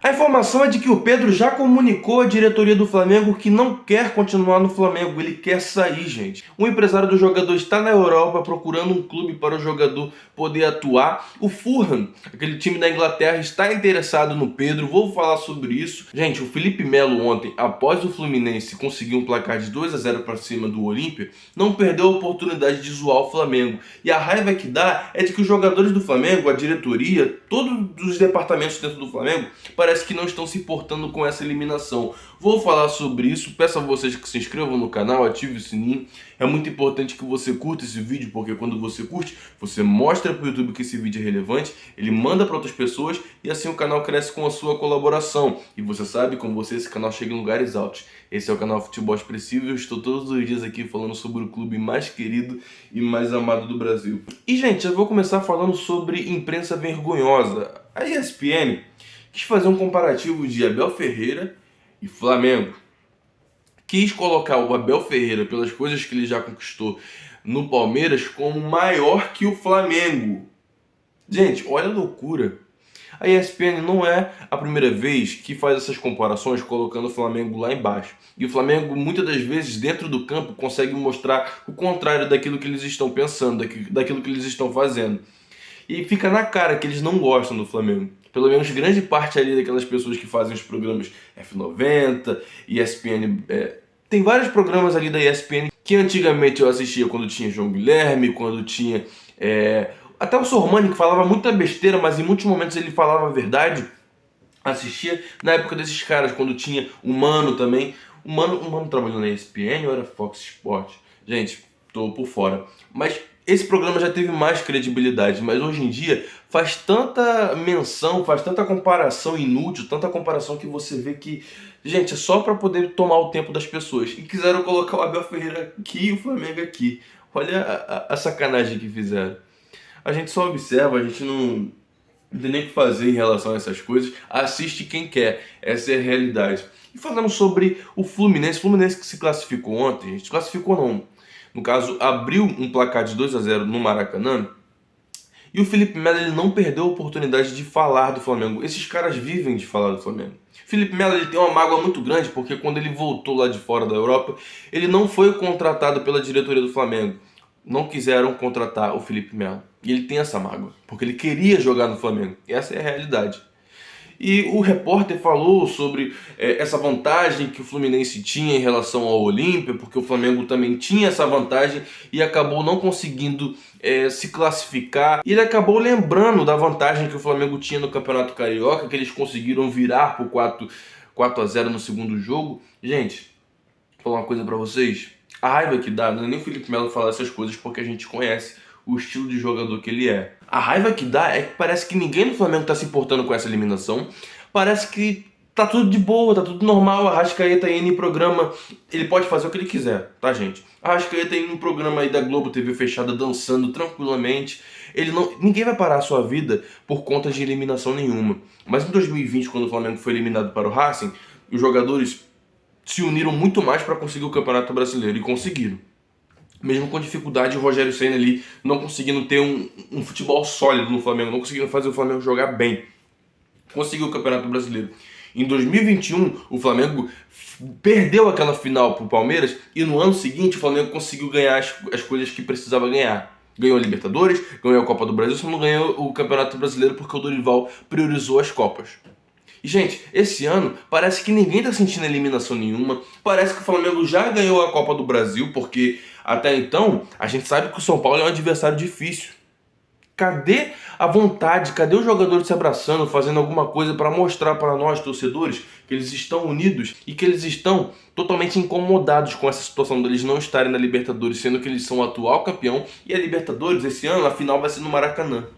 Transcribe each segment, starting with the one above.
A informação é de que o Pedro já comunicou à diretoria do Flamengo que não quer continuar no Flamengo, ele quer sair, gente. O empresário do jogador está na Europa procurando um clube para o jogador poder atuar. O Fulham, aquele time da Inglaterra, está interessado no Pedro, vou falar sobre isso. Gente, o Felipe Melo ontem, após o Fluminense conseguir um placar de 2-0 para cima do Olímpia, não perdeu a oportunidade de zoar o Flamengo. E a raiva que dá é de que os jogadores do Flamengo, a diretoria, todos os departamentos dentro do Flamengo, parece que não estão se importando com essa eliminação. Vou falar sobre isso, peço a vocês que se inscrevam no canal, ative o sininho. É muito importante que você curta esse vídeo, porque quando você curte, você mostra para o YouTube que esse vídeo é relevante, ele manda para outras pessoas e assim o canal cresce com a sua colaboração. E você sabe, com você esse canal chega em lugares altos. Esse é o canal Futebol Expressivo e eu estou todos os dias aqui falando sobre o clube mais querido e mais amado do Brasil. E gente, eu vou começar falando sobre imprensa vergonhosa. A ESPN quis fazer um comparativo de Abel Ferreira e Flamengo. Quis colocar o Abel Ferreira, pelas coisas que ele já conquistou no Palmeiras, como maior que o Flamengo. Gente, olha a loucura. A ESPN não é a primeira vez que faz essas comparações colocando o Flamengo lá embaixo. E o Flamengo, muitas das vezes, dentro do campo, consegue mostrar o contrário daquilo que eles estão pensando, daquilo que eles estão fazendo. E fica na cara que eles não gostam do Flamengo. Pelo menos grande parte ali daquelas pessoas que fazem os programas F90, ESPN... Tem vários programas ali da ESPN que antigamente eu assistia quando tinha João Guilherme, quando tinha... até o Sormani, que falava muita besteira, mas em muitos momentos ele falava a verdade. Assistia na época desses caras, quando tinha o Mano também. O Mano trabalhou na ESPN ou era Fox Sports? Gente, tô por fora. Mas esse programa já teve mais credibilidade, mas hoje em dia faz tanta menção, faz tanta comparação inútil, tanta comparação que você vê que, gente, é só para poder tomar o tempo das pessoas. E quiseram colocar o Abel Ferreira aqui e o Flamengo aqui. Olha a sacanagem que fizeram. A gente só observa, a gente não tem nem o que fazer em relação a essas coisas. Assiste quem quer, essa é a realidade. E falando sobre o Fluminense que se classificou ontem, gente, classificou não. No caso, abriu um placar de 2-0 no Maracanã. E o Felipe Melo ele não perdeu a oportunidade de falar do Flamengo. Esses caras vivem de falar do Flamengo. Felipe Melo ele tem uma mágoa muito grande porque quando ele voltou lá de fora da Europa, ele não foi contratado pela diretoria do Flamengo. Não quiseram contratar o Felipe Melo. E ele tem essa mágoa, porque ele queria jogar no Flamengo. Essa é a realidade. E o repórter falou sobre essa vantagem que o Fluminense tinha em relação ao Olímpia, porque o Flamengo também tinha essa vantagem e acabou não conseguindo se classificar. E ele acabou lembrando da vantagem que o Flamengo tinha no Campeonato Carioca, que eles conseguiram virar por 4-0 no segundo jogo. Gente, vou falar uma coisa pra vocês. A raiva que dá, não é nem o Felipe Melo falar essas coisas porque a gente conhece o estilo de jogador que ele é. A raiva que dá é que parece que ninguém no Flamengo tá se importando com essa eliminação. Parece que tá tudo de boa, tá tudo normal. A Arrascaeta indo em programa, ele pode fazer o que ele quiser, tá, gente? A Arrascaeta indo em programa aí da Globo TV fechada, dançando tranquilamente. Ninguém vai parar a sua vida por conta de eliminação nenhuma. Mas em 2020, quando o Flamengo foi eliminado para o Racing, os jogadores se uniram muito mais para conseguir o Campeonato Brasileiro e conseguiram. Mesmo com dificuldade, o Rogério Ceni ali não conseguindo ter um futebol sólido no Flamengo, não conseguindo fazer o Flamengo jogar bem. Conseguiu o Campeonato Brasileiro. Em 2021, o Flamengo perdeu aquela final pro Palmeiras e no ano seguinte o Flamengo conseguiu ganhar as coisas que precisava ganhar. Ganhou a Libertadores, ganhou a Copa do Brasil, só não ganhou o Campeonato Brasileiro porque o Dorival priorizou as Copas. E, gente, esse ano parece que ninguém tá sentindo eliminação nenhuma. Parece que o Flamengo já ganhou a Copa do Brasil, porque até então a gente sabe que o São Paulo é um adversário difícil. Cadê a vontade? Cadê os jogadores se abraçando, fazendo alguma coisa para mostrar para nós, torcedores, que eles estão unidos e que eles estão totalmente incomodados com essa situação deles não estarem na Libertadores, sendo que eles são o atual campeão e a Libertadores esse ano, a final vai ser no Maracanã.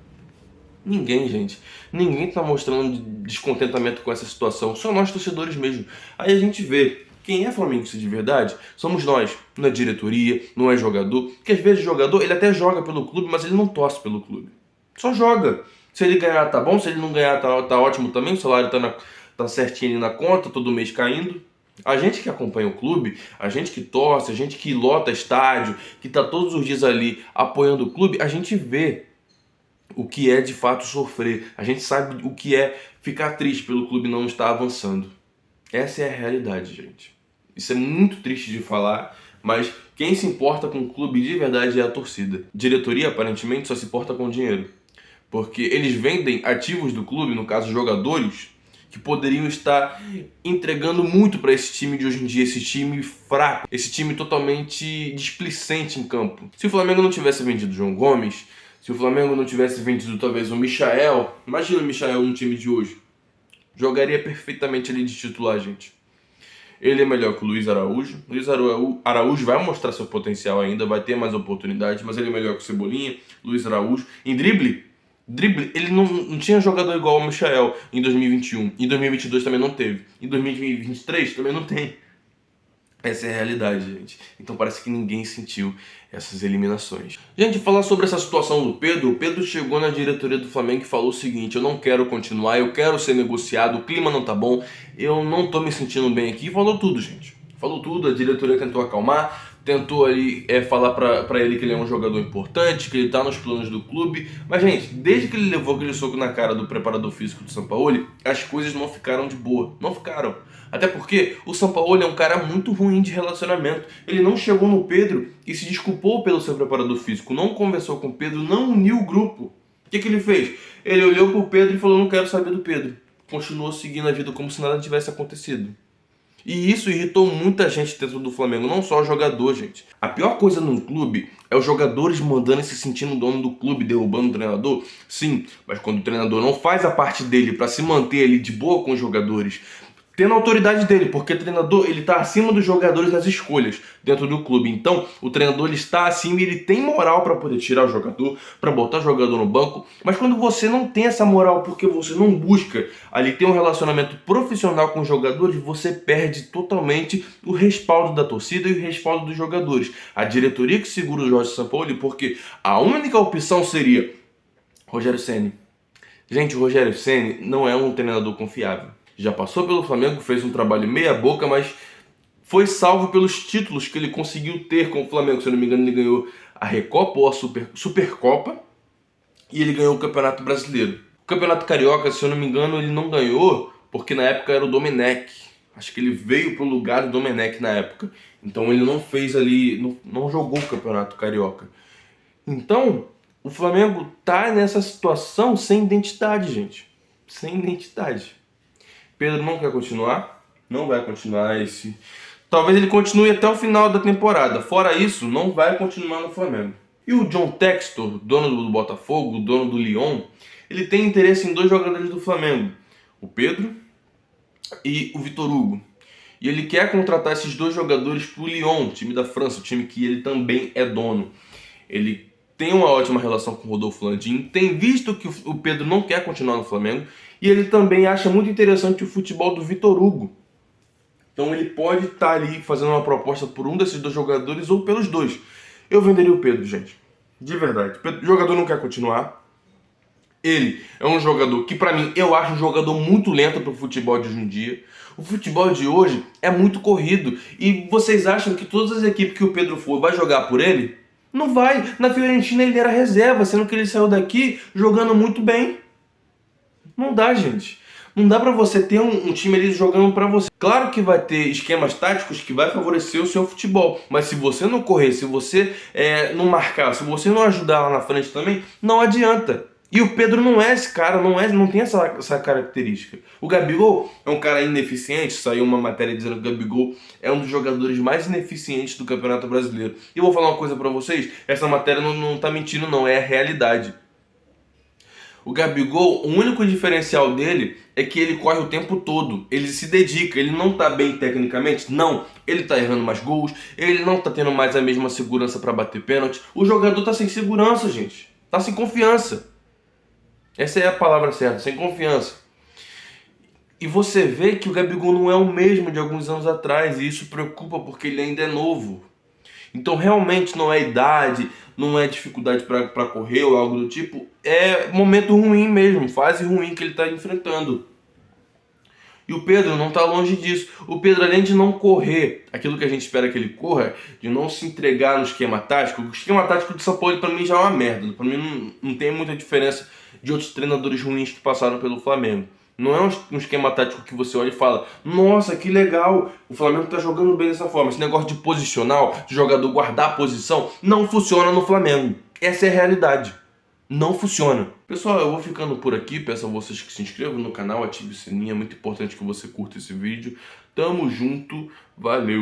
Ninguém, gente. Ninguém tá mostrando descontentamento com essa situação. Só nós, torcedores mesmo. Aí a gente vê quem é flamenguista de verdade somos nós. Não é diretoria, não é jogador. Porque às vezes o jogador, ele até joga pelo clube, mas ele não torce pelo clube. Só joga. Se ele ganhar, tá bom. Se ele não ganhar, tá ótimo também. O salário tá certinho ali na conta, todo mês caindo. A gente que acompanha o clube, a gente que torce, a gente que lota estádio, que tá todos os dias ali apoiando o clube, a gente vê o que é de fato sofrer. A gente sabe o que é ficar triste pelo clube não estar avançando. Essa é a realidade, gente. Isso é muito triste de falar, mas quem se importa com o clube de verdade é a torcida. Diretoria, aparentemente, só se importa com dinheiro. Porque eles vendem ativos do clube, no caso jogadores, que poderiam estar entregando muito para esse time de hoje em dia, esse time fraco, esse time totalmente displicente em campo. Se o Flamengo não tivesse vendido o João Gomes, se o Flamengo não tivesse vendido talvez o Michael, imagina o Michael no time de hoje. Jogaria perfeitamente ali de titular, gente. Ele é melhor que o Luiz Araújo. Luiz Araújo vai mostrar seu potencial ainda, vai ter mais oportunidades, mas ele é melhor que o Cebolinha, Luiz Araújo. Em drible, ele não tinha jogador igual ao Michael em 2021. Em 2022 também não teve. Em 2023 também não tem. Essa é a realidade, gente. Então parece que ninguém sentiu essas eliminações. Gente, falar sobre essa situação do Pedro. O Pedro chegou na diretoria do Flamengo e falou o seguinte: eu não quero continuar, eu quero ser negociado, o clima não tá bom, eu não tô me sentindo bem aqui. Falou tudo, gente. Falou tudo, a diretoria tentou acalmar, tentou ali falar pra ele que ele é um jogador importante, que ele tá nos planos do clube. Mas, gente, desde que ele levou aquele soco na cara do preparador físico do Sampaoli, as coisas não ficaram de boa. Não ficaram. Até porque o Sampaoli é um cara muito ruim de relacionamento. Ele não chegou no Pedro e se desculpou pelo seu preparador físico, não conversou com o Pedro, não uniu o grupo. O que ele fez? Ele olhou pro Pedro e falou: não quero saber do Pedro. Continuou seguindo a vida como se nada tivesse acontecido. E isso irritou muita gente dentro do Flamengo, não só o jogador, gente. A pior coisa num clube é os jogadores mandando e se sentindo dono do clube, derrubando o treinador. Sim, mas quando o treinador não faz a parte dele para se manter ali de boa com os jogadores, tendo a autoridade dele, porque o treinador ele está acima dos jogadores nas escolhas dentro do clube. Então, o treinador ele está acima e ele tem moral para poder tirar o jogador, para botar o jogador no banco. Mas quando você não tem essa moral porque você não busca ali ter um relacionamento profissional com os jogadores, você perde totalmente o respaldo da torcida e o respaldo dos jogadores. A diretoria que segura o Jorge Sampaoli, porque a única opção seria Rogério Ceni. Gente, o Rogério Ceni não é um treinador confiável. Já passou pelo Flamengo, fez um trabalho meia boca, mas foi salvo pelos títulos que ele conseguiu ter com o Flamengo. Se eu não me engano, ele ganhou a Recopa ou a Supercopa e ele ganhou o Campeonato Brasileiro. O Campeonato Carioca, se eu não me engano, ele não ganhou porque na época era o Domenech. Acho que ele veio pro lugar do Domenech na época. Então ele não fez ali, não jogou o Campeonato Carioca. Então, o Flamengo tá nessa situação sem identidade, gente. Sem identidade. Pedro não quer continuar, não vai continuar esse. Talvez ele continue até o final da temporada. Fora isso, não vai continuar no Flamengo. E o John Textor, dono do Botafogo, dono do Lyon, ele tem interesse em dois jogadores do Flamengo, o Pedro e o Vitor Hugo. E ele quer contratar esses dois jogadores para o Lyon, time da França, o time que ele também é dono. Ele tem uma ótima relação com o Rodolfo Landim, tem visto que o Pedro não quer continuar no Flamengo e ele também acha muito interessante o futebol do Vitor Hugo. Então ele pode estar ali fazendo uma proposta por um desses dois jogadores ou pelos dois. Eu venderia o Pedro, gente. De verdade. O jogador não quer continuar. Ele é um jogador que, pra mim, eu acho um jogador muito lento pro futebol de hoje em dia. O futebol de hoje é muito corrido. E vocês acham que todas as equipes que o Pedro for vai jogar por ele? Não vai. Na Fiorentina ele era reserva, sendo que ele saiu daqui jogando muito bem. Não dá, gente. Não dá pra você ter um time ali jogando pra você. Claro que vai ter esquemas táticos que vai favorecer o seu futebol. Mas se você não correr, se você não marcar, se você não ajudar lá na frente também, não adianta. E o Pedro não é esse cara, não tem essa característica. O Gabigol é um cara ineficiente, saiu uma matéria dizendo que o Gabigol é um dos jogadores mais ineficientes do Campeonato Brasileiro. E eu vou falar uma coisa pra vocês, essa matéria não tá mentindo não, é a realidade. O Gabigol, o único diferencial dele é que ele corre o tempo todo, ele se dedica, ele não tá bem tecnicamente, não, ele tá errando mais gols, ele não tá tendo mais a mesma segurança pra bater pênalti, o jogador tá sem segurança, gente, tá sem confiança. Essa é a palavra certa, sem confiança. E você vê que o Gabigol não é o mesmo de alguns anos atrás, e isso preocupa porque ele ainda é novo. Então realmente não é idade, não é dificuldade para correr ou algo do tipo, é momento ruim mesmo, fase ruim que ele está enfrentando. E o Pedro não está longe disso. O Pedro, além de não correr aquilo que a gente espera que ele corra, de não se entregar no esquema tático, o esquema tático do São Paulo para mim já é uma merda. Para mim não tem muita diferença de outros treinadores ruins que passaram pelo Flamengo. Não é um esquema tático que você olha e fala: nossa, que legal, o Flamengo tá jogando bem dessa forma. Esse negócio de posicional, de jogador guardar a posição, não funciona no Flamengo. Essa é a realidade. Não funciona. Pessoal, eu vou ficando por aqui. Peço a vocês que se inscrevam no canal, ative o sininho. É muito importante que você curta esse vídeo. Tamo junto, valeu!